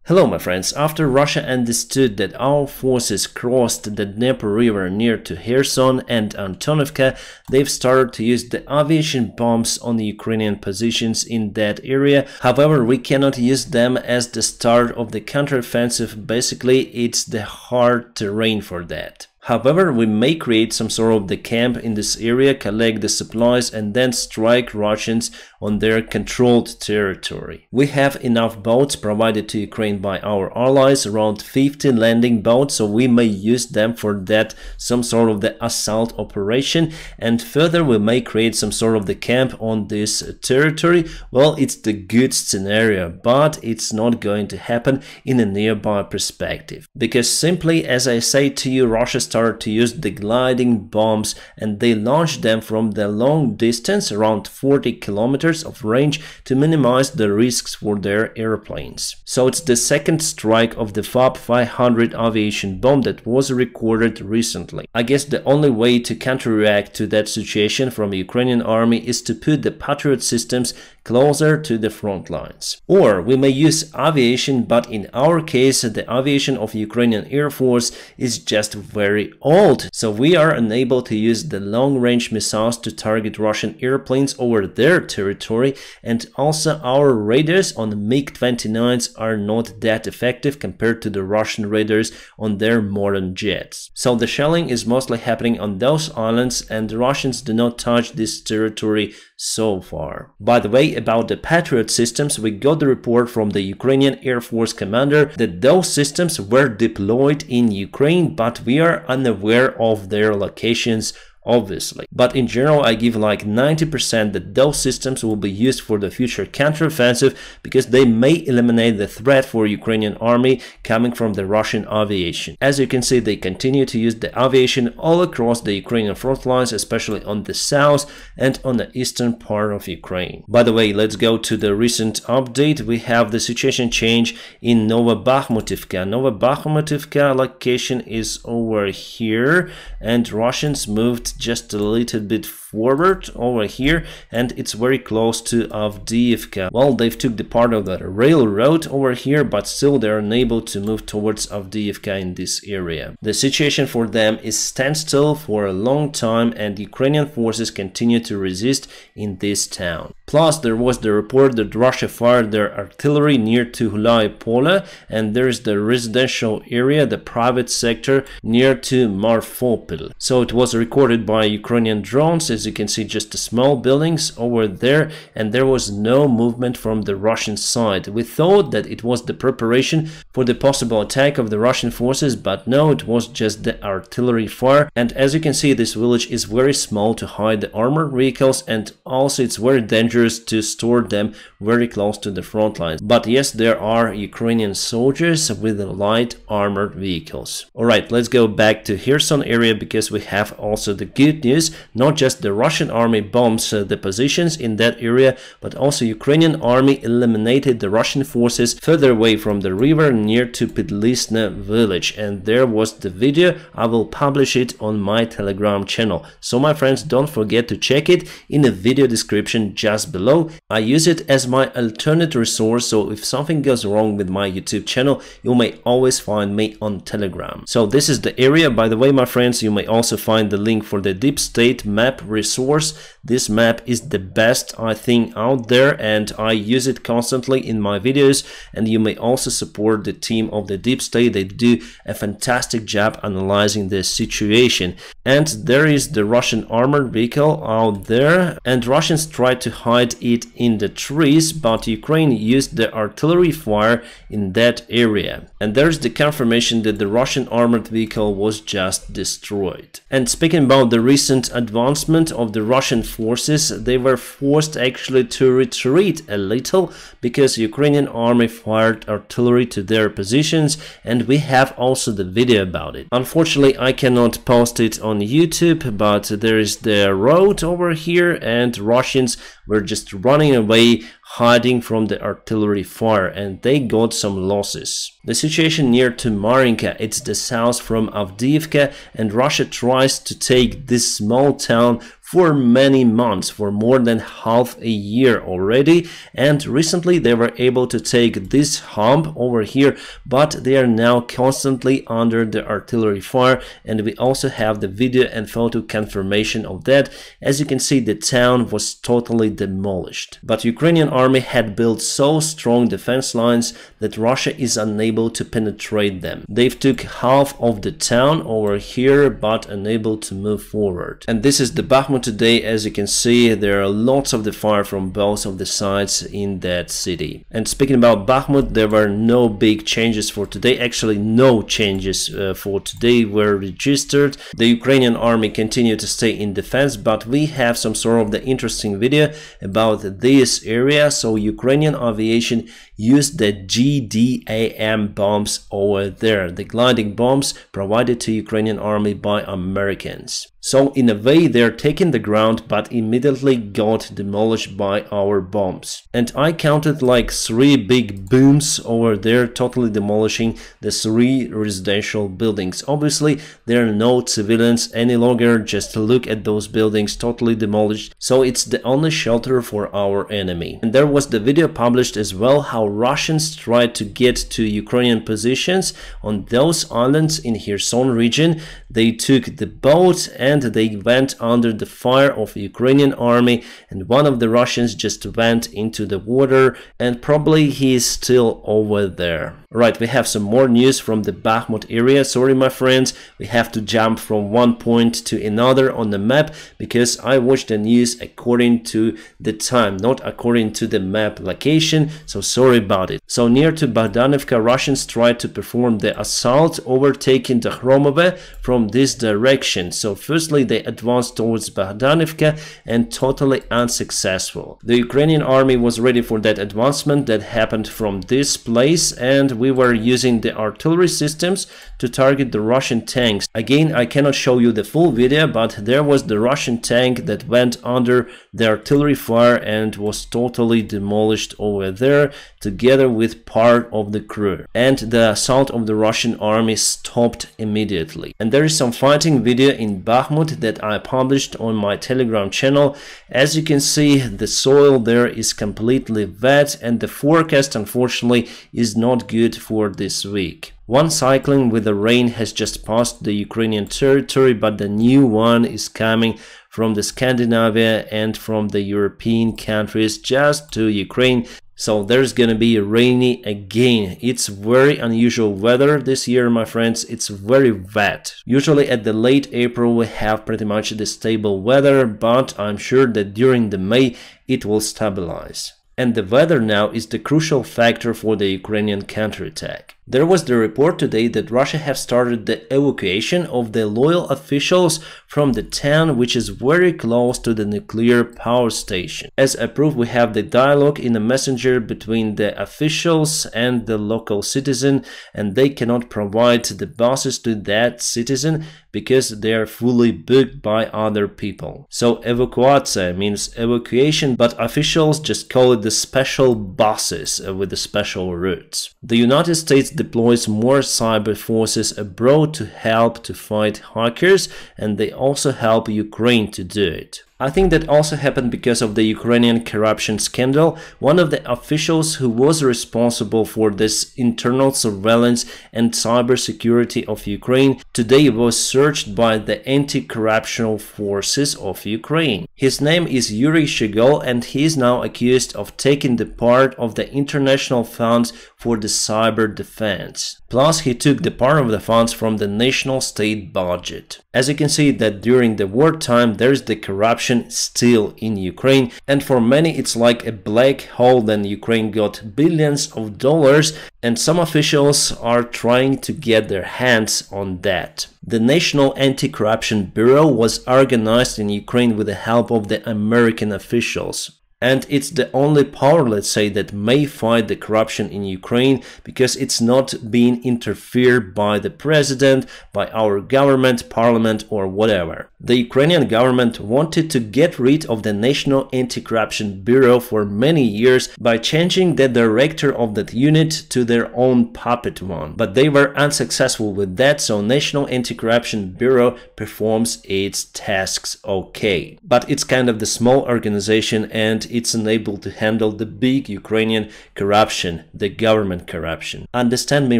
Hello my friends, after Russia understood that our forces crossed the Dnieper River near to Kherson and Antonovka, they've started to use the aviation bombs on the Ukrainian positions in that area. However, we cannot use them as the start of the counteroffensive. Basically, it's the hard terrain for that. However, we may create some sort of the camp in this area, collect the supplies and then strike Russians on their controlled territory. We have enough boats provided to Ukraine by our allies, around 50 landing boats, so we may use them for that, some sort of the assault operation. And further, we may create some sort of the camp on this territory. Well, it's the good scenario, but it's not going to happen in a nearby perspective. Because simply, as I say to you, Russia started to use the gliding bombs and they launched them from the long distance, around 40 kilometers of range, to minimize the risks for their airplanes. So it's the second strike of the FAB-500 aviation bomb that was recorded recently. I guess the only way to counter-react to that situation from the Ukrainian army is to put the Patriot systems closer to the front lines. Or we may use aviation, but in our case the aviation of Ukrainian Air Force is just very old, so we are unable to use the long-range missiles to target Russian airplanes over their territory, and also our radars on MiG-29s are not that effective compared to the Russian radars on their modern jets. So the shelling is mostly happening on those islands and the Russians do not touch this territory so far. By the way, about the Patriot systems, we got the report from the Ukrainian Air Force commander that those systems were deployed in Ukraine, but we are unaware of their locations, obviously. But in general, I give like 90% that those systems will be used for the future counteroffensive because they may eliminate the threat for Ukrainian army coming from the Russian aviation. As you can see, they continue to use the aviation all across the Ukrainian front lines, especially on the south and on the eastern part of Ukraine. By the way, let's go to the recent update. We have the situation change in Novobakhmutivka. Novobakhmutivka location is over here and Russians moved just a little bit forward over here and it's very close to Avdiivka. Well, they've took the part of the railroad over here, but still they're unable to move towards Avdiivka in this area. The situation for them is standstill for a long time and Ukrainian forces continue to resist in this town. Plus, there was the report that Russia fired their artillery near to Hulai Pole, and there is the residential area, the private sector, near to Marfopil. So it was recorded by Ukrainian drones. As you can see, just small buildings over there, and there was no movement from the Russian side. We thought that it was the preparation for the possible attack of the Russian forces, but no, it was just the artillery fire. And as you can see, this village is very small to hide the armored vehicles, and also it's very dangerous to store them very close to the front lines. But yes, there are Ukrainian soldiers with light armored vehicles. Alright, let's go back to Kherson area because we have also the good news. Not just the Russian army bombs the positions in that area, but also Ukrainian army eliminated the Russian forces further away from the river near to Pidlisna village. And there was the video. I will publish it on my Telegram channel. So my friends, don't forget to check it in the video description just below. I use it as my alternate resource, so if something goes wrong with my YouTube channel, you may always find me on Telegram. So this is the area. By the way, my friends, you may also find the link for the Deep State map resource. This map is the best, I think, out there, and I use it constantly in my videos. And you may also support the team of the Deep State. They do a fantastic job analyzing the situation. And there is the Russian armored vehicle out there, and Russians tried to hide it in the trees, but Ukraine used the artillery fire in that area. And there's the confirmation that the Russian armored vehicle was just destroyed. And speaking about the recent advancement of the Russian forces, they were forced actually to retreat a little because Ukrainian army fired artillery to their positions, and we have also the video about it. Unfortunately, I cannot post it on YouTube, but there is the road over here and Russians were just running away, hiding from the artillery fire, and they got some losses. The situation near to Marinka, it's the south from Avdiivka, and Russia tries to take this small town for many months, for more than half a year already, and recently they were able to take this hump over here, but they are now constantly under the artillery fire, and we also have the video and photo confirmation of that. As you can see, the town was totally demolished. But Ukrainian army had built so strong defense lines that Russia is unable to penetrate them. They've took half of the town over here, but unable to move forward. And this is the Bakhmut today. As you can see, there are lots of the fire from both of the sides in that city. And speaking about Bakhmut, there were no big changes for today. Actually, no changes for today were registered. The Ukrainian army continued to stay in defense, but we have some sort of the interesting video about this area. So Ukrainian aviation used the GDAM bombs over there, the gliding bombs provided to Ukrainian army by Americans. So in a way they're taking the ground, but immediately got demolished by our bombs. And I counted like 3 big booms over there, totally demolishing the 3 residential buildings. Obviously there are no civilians any longer, just look at those buildings, totally demolished. So it's the only shelter for our enemy. And there was the video published as well, how Russians tried to get to Ukrainian positions on those islands in Kherson region. They took the boat and they went under the fire of the Ukrainian army, and one of the Russians just went into the water, and probably he is still over there. Right, we have some more news from the Bakhmut area. Sorry my friends, we have to jump from one point to another on the map, because I watched the news according to the time, not according to the map location, so sorry about it. So near to Bogdanovka, Russians tried to perform the assault, overtaking the Khromove from this direction. So firstly they advanced towards Bogdanovka and totally unsuccessful. The Ukrainian army was ready for that advancement that happened from this place, and we were using the artillery systems to target the Russian tanks. Again, I cannot show you the full video, but there was the Russian tank that went under the artillery fire and was totally demolished over there together with part of the crew. And the assault of the Russian army stopped immediately. And there is some fighting video in Bakhmut that I published on my Telegram channel. As you can see, the soil there is completely wet, and the forecast unfortunately is not good for this week. One cyclone with the rain has just passed the Ukrainian territory, but the new one is coming from the Scandinavia and from the European countries just to Ukraine. So there's gonna be rainy again. It's very unusual weather this year, my friends. It's very wet. Usually at the late April we have pretty much the stable weather, but I'm sure that during the May it will stabilize. And the weather now is the crucial factor for the Ukrainian counterattack. There was the report today that Russia have started the evacuation of the loyal officials from the town, which is very close to the nuclear power station. As a proof, we have the dialogue in a messenger between the officials and the local citizen, and they cannot provide the buses to that citizen because they are fully booked by other people. So evakuacja means evacuation, but officials just call it the special buses with the special routes. The United States deploys more cyber forces abroad to help to fight hackers, and they also help Ukraine to do it. I think that also happened because of the Ukrainian corruption scandal. One of the officials who was responsible for this internal surveillance and cybersecurity of Ukraine today was searched by the anti-corruption forces of Ukraine. His name is Yuri Shigol, and he is now accused of taking the part of the international funds for the cyber defense. Plus, he took the part of the funds from the national state budget. As you can see that during the wartime there is the corruption still in Ukraine, and for many it's like a black hole. Then Ukraine got billions of dollars, and some officials are trying to get their hands on that. The National Anti-Corruption Bureau was organized in Ukraine with the help of the American officials. And it's the only power, let's say, that may fight the corruption in Ukraine, because it's not being interfered by the president, by our government, parliament, or whatever. The Ukrainian government wanted to get rid of the National Anti-Corruption Bureau for many years by changing the director of that unit to their own puppet one. But they were unsuccessful with that, so National Anti-Corruption Bureau performs its tasks okay. But it's kind of the small organization and it's unable to handle the big Ukrainian corruption, the government corruption. Understand me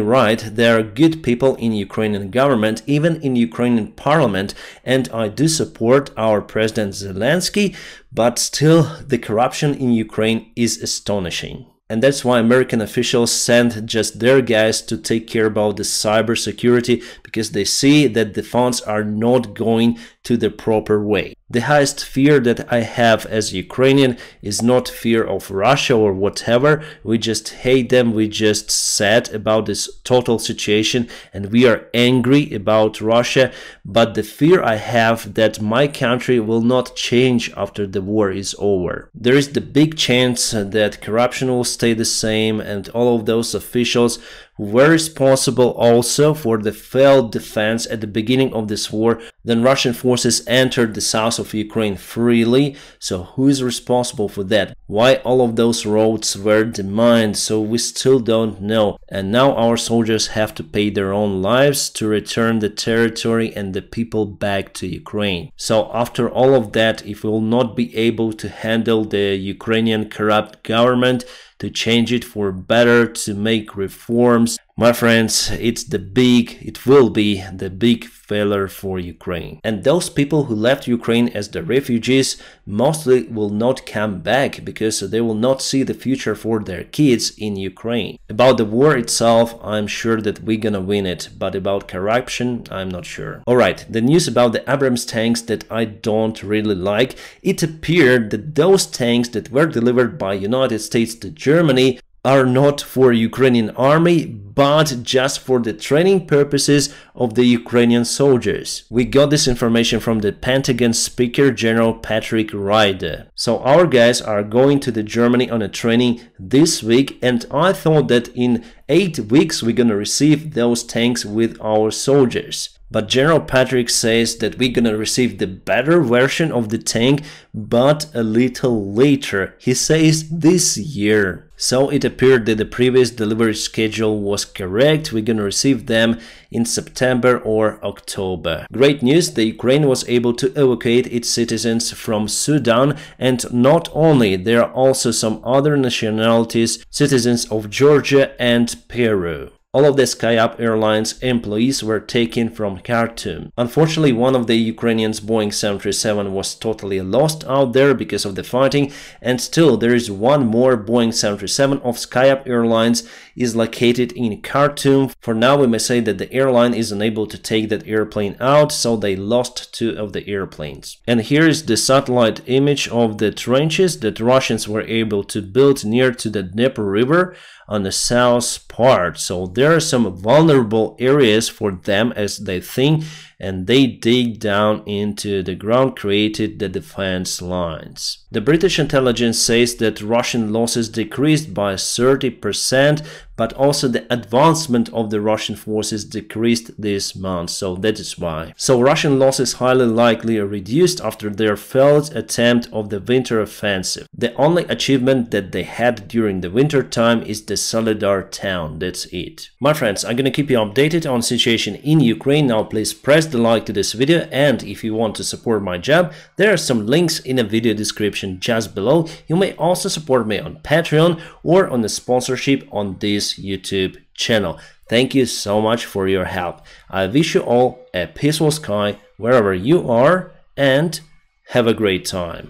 right, there are good people in Ukrainian government, even in Ukrainian parliament, and I do support our President Zelensky, but still the corruption in Ukraine is astonishing. And that's why American officials send just their guys to take care about the cybersecurity, because they see that the funds are not going to the proper way. The highest fear that I have as Ukrainian is not fear of Russia or whatever. We just hate them. We just sad about this total situation and we are angry about Russia. But the fear I have that my country will not change after the war is over. There is the big chance that corruption will stay the same, and all of those officials were responsible also for the failed defense at the beginning of this war. Then Russian forces entered the south of Ukraine freely. So who is responsible for that? Why all of those roads were demined? So we still don't know. And now our soldiers have to pay their own lives to return the territory and the people back to Ukraine. So after all of that, if we will not be able to handle the Ukrainian corrupt government, to change it for better, to make reforms, my friends, it will be the big failure for Ukraine. And those people who left Ukraine as the refugees mostly will not come back because they will not see the future for their kids in Ukraine. About the war itself, I'm sure that we're gonna win it, but about corruption, I'm not sure. Alright, the news about the Abrams tanks that I don't really like. It appeared that those tanks that were delivered by United States to Germany are not for Ukrainian army, but just for the training purposes of the Ukrainian soldiers. We got this information from the Pentagon Speaker General Patrick Ryder. So our guys are going to the Germany on a training this week, and I thought that in 8 weeks we're gonna receive those tanks with our soldiers. But General Patrick says that we're gonna receive the better version of the tank, but a little later. He says this year. So it appeared that the previous delivery schedule was correct. We're gonna receive them in September or October. Great news, the Ukraine was able to evacuate its citizens from Sudan, and not only, there are also some other nationalities, citizens of Georgia and Peru. All of the SkyUp Airlines employees were taken from Khartoum. Unfortunately, one of the Ukrainians' Boeing 737 was totally lost out there because of the fighting, and still there is one more Boeing 737 of SkyUp Airlines is located in Khartoum. For now, we may say that the airline is unable to take that airplane out, so they lost 2 of the airplanes. And here is the satellite image of the trenches that Russians were able to build near to the Dnieper River on the south part. So there are some vulnerable areas for them, as they think, and they dig down into the ground, created the defense lines. The British intelligence says that Russian losses decreased by 30%, but also the advancement of the Russian forces decreased this month, so that is why. So Russian losses highly likely are reduced after their failed attempt of the winter offensive. The only achievement that they had during the winter time is the Solidar town, that's it. My friends, I'm gonna keep you updated on situation in Ukraine. Now please press the like to this video, and if you want to support my job, there are some links in the video description just below. You may also support me on Patreon or on the sponsorship on this YouTube channel. Thank you so much for your help. I wish you all a peaceful sky wherever you are, and have a great time.